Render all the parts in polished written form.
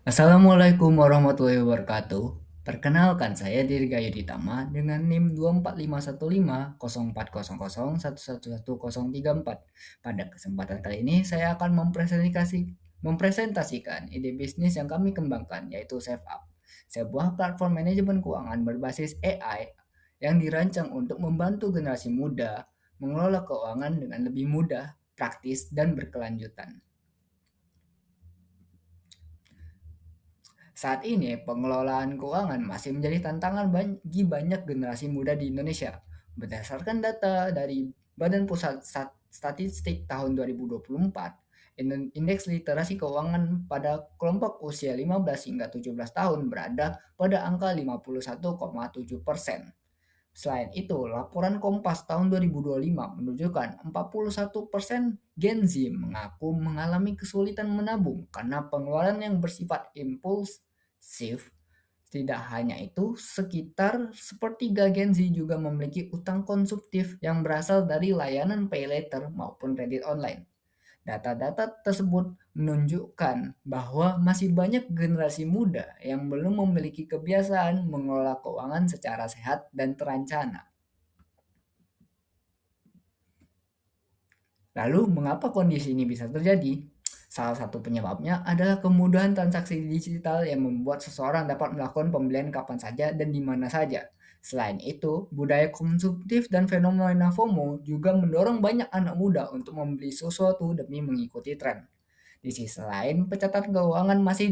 Assalamualaikum warahmatullahi wabarakatuh. Perkenalkan saya Dirga Yuditama dengan NIM 245150400111134. Pada kesempatan kali ini saya akan mempresentasikan ide bisnis yang kami kembangkan yaitu SafeUp, sebuah platform manajemen keuangan berbasis AI yang dirancang untuk membantu generasi muda mengelola keuangan dengan lebih mudah, praktis, dan berkelanjutan. Saat ini, pengelolaan keuangan masih menjadi tantangan bagi banyak generasi muda di Indonesia. Berdasarkan data dari Badan Pusat Statistik tahun 2024, indeks literasi keuangan pada kelompok usia 15 hingga 17 tahun berada pada angka 51,7%. Selain itu, laporan Kompas tahun 2025 menunjukkan 41% Gen Z mengaku mengalami kesulitan menabung karena pengeluaran yang bersifat impulsif. Tidak hanya itu, sekitar sepertiga Gen Z juga memiliki utang konsumtif yang berasal dari layanan pay later maupun kredit online. Data-data tersebut menunjukkan bahwa masih banyak generasi muda yang belum memiliki kebiasaan mengelola keuangan secara sehat dan terencana. Lalu, mengapa kondisi ini bisa terjadi? Salah satu penyebabnya adalah kemudahan transaksi digital yang membuat seseorang dapat melakukan pembelian kapan saja dan di mana saja. Selain itu, budaya konsumtif dan fenomena FOMO juga mendorong banyak anak muda untuk membeli sesuatu demi mengikuti tren. Di sisi lain, pencatatan keuangan masih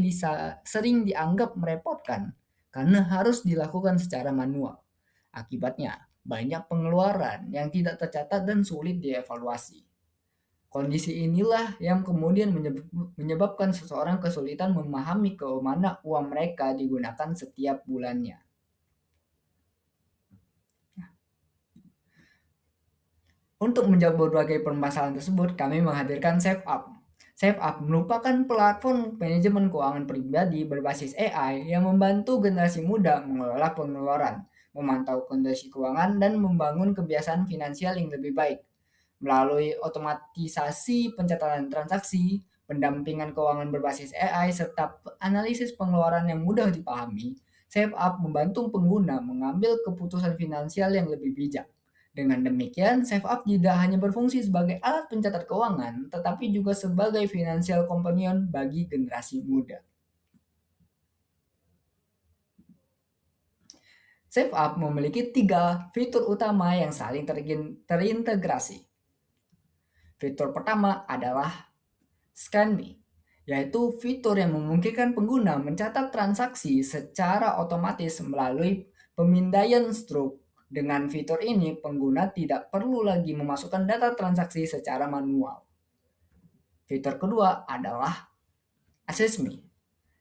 sering dianggap merepotkan karena harus dilakukan secara manual. Akibatnya, banyak pengeluaran yang tidak tercatat dan sulit dievaluasi. Kondisi inilah yang kemudian menyebabkan seseorang kesulitan memahami kemana uang mereka digunakan setiap bulannya. Untuk menjawab berbagai permasalahan tersebut, kami menghadirkan SafeUp. SafeUp merupakan platform manajemen keuangan pribadi berbasis AI yang membantu generasi muda mengelola pengeluaran, memantau kondisi keuangan, dan membangun kebiasaan finansial yang lebih baik. Melalui otomatisasi pencatatan transaksi, pendampingan keuangan berbasis AI, serta analisis pengeluaran yang mudah dipahami, SafeUp membantu pengguna mengambil keputusan finansial yang lebih bijak. Dengan demikian, SafeUp tidak hanya berfungsi sebagai alat pencatat keuangan, tetapi juga sebagai financial companion bagi generasi muda. SafeUp memiliki 3 fitur utama yang saling terintegrasi. Fitur pertama adalah Scan Me, yaitu fitur yang memungkinkan pengguna mencatat transaksi secara otomatis melalui pemindaian stroke. Dengan fitur ini, pengguna tidak perlu lagi memasukkan data transaksi secara manual. Fitur kedua adalah Assess Me,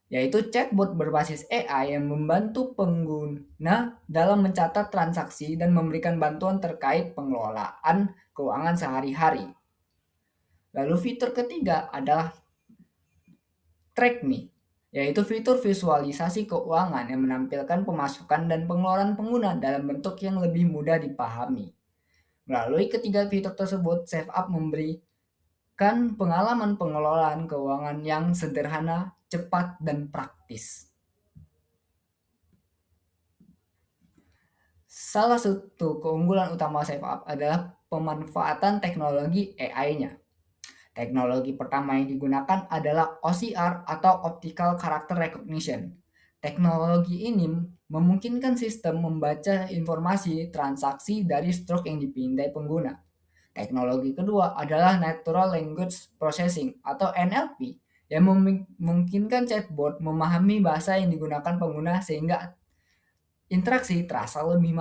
yaitu chatbot berbasis AI yang membantu pengguna dalam mencatat transaksi dan memberikan bantuan terkait pengelolaan keuangan sehari-hari. Lalu fitur ketiga adalah Track Me, yaitu fitur visualisasi keuangan yang menampilkan pemasukan dan pengeluaran pengguna dalam bentuk yang lebih mudah dipahami. Melalui ketiga fitur tersebut, SafeUp memberikan pengalaman pengelolaan keuangan yang sederhana, cepat, dan praktis. Salah satu keunggulan utama SafeUp adalah pemanfaatan teknologi AI-nya. Teknologi pertama yang digunakan adalah OCR atau Optical Character Recognition. Teknologi ini memungkinkan sistem membaca informasi transaksi dari stroke yang dipindai pengguna. Teknologi kedua adalah Natural Language Processing atau NLP yang memungkinkan chatbot memahami bahasa yang digunakan pengguna sehingga interaksi terasa lebih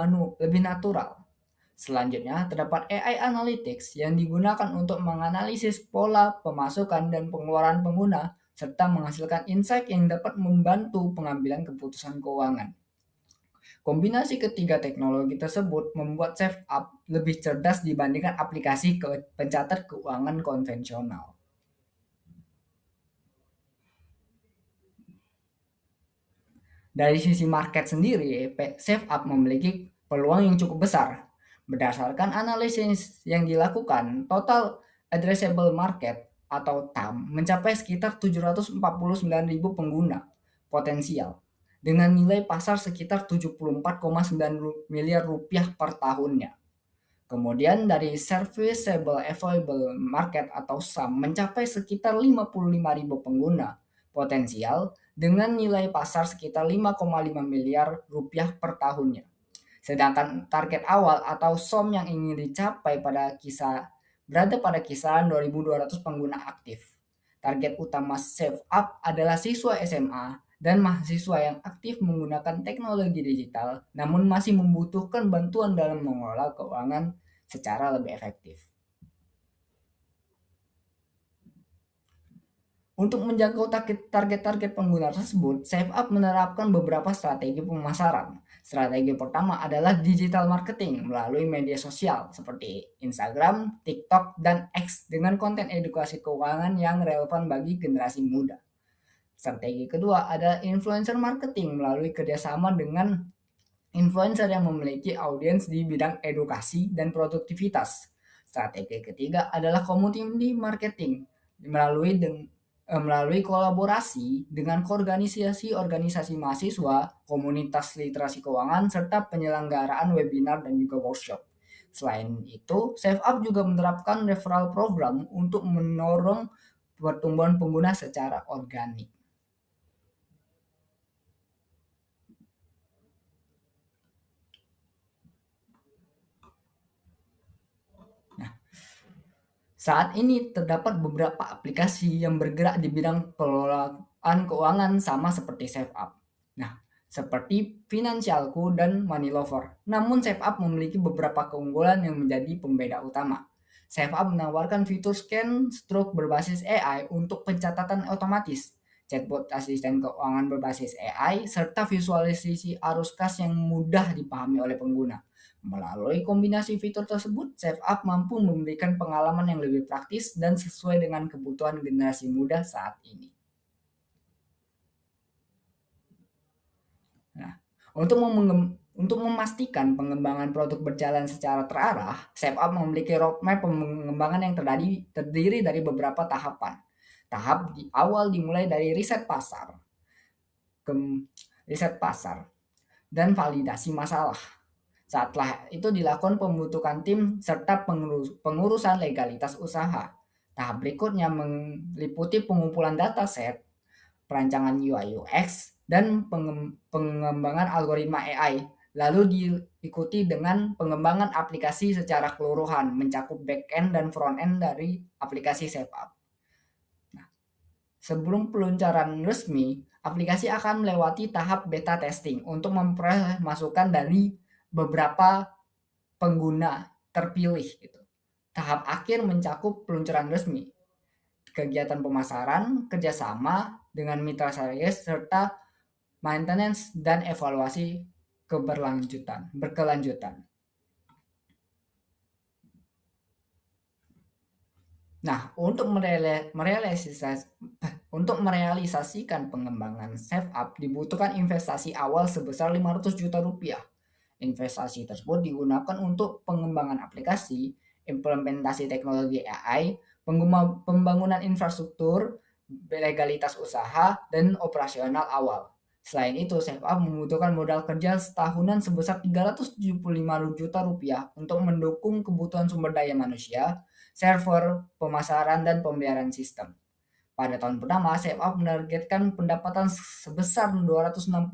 natural. Selanjutnya, terdapat AI Analytics yang digunakan untuk menganalisis pola pemasukan dan pengeluaran pengguna, serta menghasilkan insight yang dapat membantu pengambilan keputusan keuangan. Kombinasi ketiga teknologi tersebut membuat SafeUp lebih cerdas dibandingkan aplikasi pencatat keuangan konvensional. Dari sisi market sendiri, SafeUp memiliki peluang yang cukup besar. Berdasarkan analisis yang dilakukan, total addressable market atau TAM mencapai sekitar 749.000 pengguna. potensial dengan nilai pasar sekitar 74,9 miliar rupiah per tahunnya. Kemudian dari Serviceable Available Market atau SAM mencapai sekitar 55.000 pengguna potensial dengan nilai pasar sekitar 5,5 miliar rupiah per tahunnya. Sedangkan target awal atau SOM yang ingin dicapai berada pada kisaran 2.200 pengguna aktif. Target utama Save Up adalah siswa SMA dan mahasiswa yang aktif menggunakan teknologi digital namun masih membutuhkan bantuan dalam mengelola keuangan secara lebih efektif. Untuk menjangkau target-target pengguna tersebut, SafeUp menerapkan beberapa strategi pemasaran. Strategi pertama adalah digital marketing melalui media sosial seperti Instagram, TikTok, dan X dengan konten edukasi keuangan yang relevan bagi generasi muda. Strategi kedua adalah influencer marketing melalui kerjasama dengan influencer yang memiliki audiens di bidang edukasi dan produktivitas. Strategi ketiga adalah community marketing melalui kolaborasi dengan organisasi mahasiswa, komunitas literasi keuangan, serta penyelenggaraan webinar dan juga workshop. Selain itu, SafeUp juga menerapkan referral program untuk mendorong pertumbuhan pengguna secara organik. Saat ini terdapat beberapa aplikasi yang bergerak di bidang pengelolaan keuangan sama seperti SafeUp. Nah, seperti Finansialku dan Moneylover. Namun SafeUp memiliki beberapa keunggulan yang menjadi pembeda utama. SafeUp menawarkan fitur scan stroke berbasis AI untuk pencatatan otomatis, chatbot asisten keuangan berbasis AI, serta visualisasi arus kas yang mudah dipahami oleh pengguna. Melalui kombinasi fitur tersebut, SafeUp mampu memberikan pengalaman yang lebih praktis dan sesuai dengan kebutuhan generasi muda saat ini. Nah, untuk memastikan pengembangan produk berjalan secara terarah, SafeUp memiliki roadmap pengembangan yang terdiri dari beberapa tahapan. Tahap di awal dimulai dari riset pasar, dan validasi masalah. Setelah itu dilakukan pembentukan tim serta pengurusan legalitas usaha. Tahap berikutnya meliputi pengumpulan dataset, perancangan UI UX, dan pengembangan algoritma AI. Lalu diikuti dengan pengembangan aplikasi secara keseluruhan, mencakup back-end dan front-end dari aplikasi SafeUp. Nah, sebelum peluncuran resmi, aplikasi akan melewati tahap beta testing untuk memperoleh masukan dari beberapa pengguna terpilih gitu. Tahap akhir mencakup peluncuran resmi, kegiatan pemasaran, kerjasama dengan mitra series, serta maintenance dan evaluasi berkelanjutan. Nah, untuk merealisasikan pengembangan SafeUp dibutuhkan investasi awal sebesar 500 juta rupiah. Investasi tersebut digunakan untuk pengembangan aplikasi, implementasi teknologi AI, pembangunan infrastruktur, legalitas usaha, dan operasional awal. Selain itu, SafeUp membutuhkan modal kerja setahunan sebesar 375 juta rupiah untuk mendukung kebutuhan sumber daya manusia, server, pemasaran, dan pembayaran sistem. Pada tahun pertama, SafeUp menargetkan pendapatan sebesar 260,5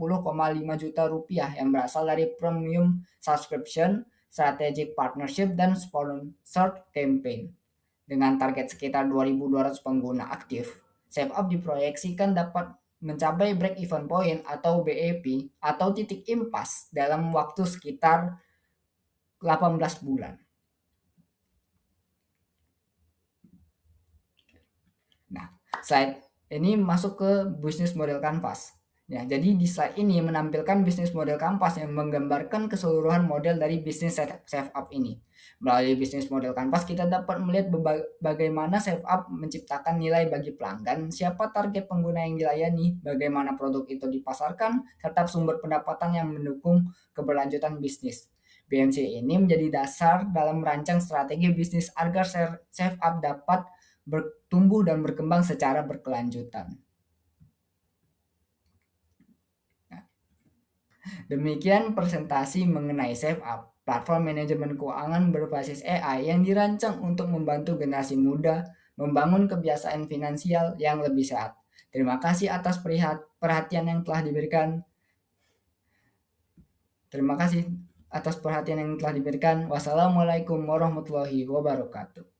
juta rupiah yang berasal dari premium subscription, strategic partnership, dan sponsored campaign. Dengan target sekitar 2.200 pengguna aktif, SafeUp diproyeksikan dapat mencapai break-even point atau BEP atau titik impas dalam waktu sekitar 18 bulan. Nah, slide ini masuk ke bisnis model kanvas. Ya, jadi di slide ini menampilkan bisnis model kanvas yang menggambarkan keseluruhan model dari bisnis SafeUp ini. Melalui bisnis model kanvas kita dapat melihat bagaimana SafeUp menciptakan nilai bagi pelanggan, siapa target pengguna yang dilayani, bagaimana produk itu dipasarkan, serta sumber pendapatan yang mendukung keberlanjutan bisnis. BMC ini menjadi dasar dalam merancang strategi bisnis agar SafeUp dapat bertumbuh dan berkembang secara berkelanjutan. Demikian presentasi mengenai SafeUp, platform manajemen keuangan berbasis AI yang dirancang untuk membantu generasi muda membangun kebiasaan finansial yang lebih sehat. Terima kasih atas perhatian yang telah diberikan. Terima kasih atas perhatian yang telah diberikan. Wassalamualaikum warahmatullahi wabarakatuh.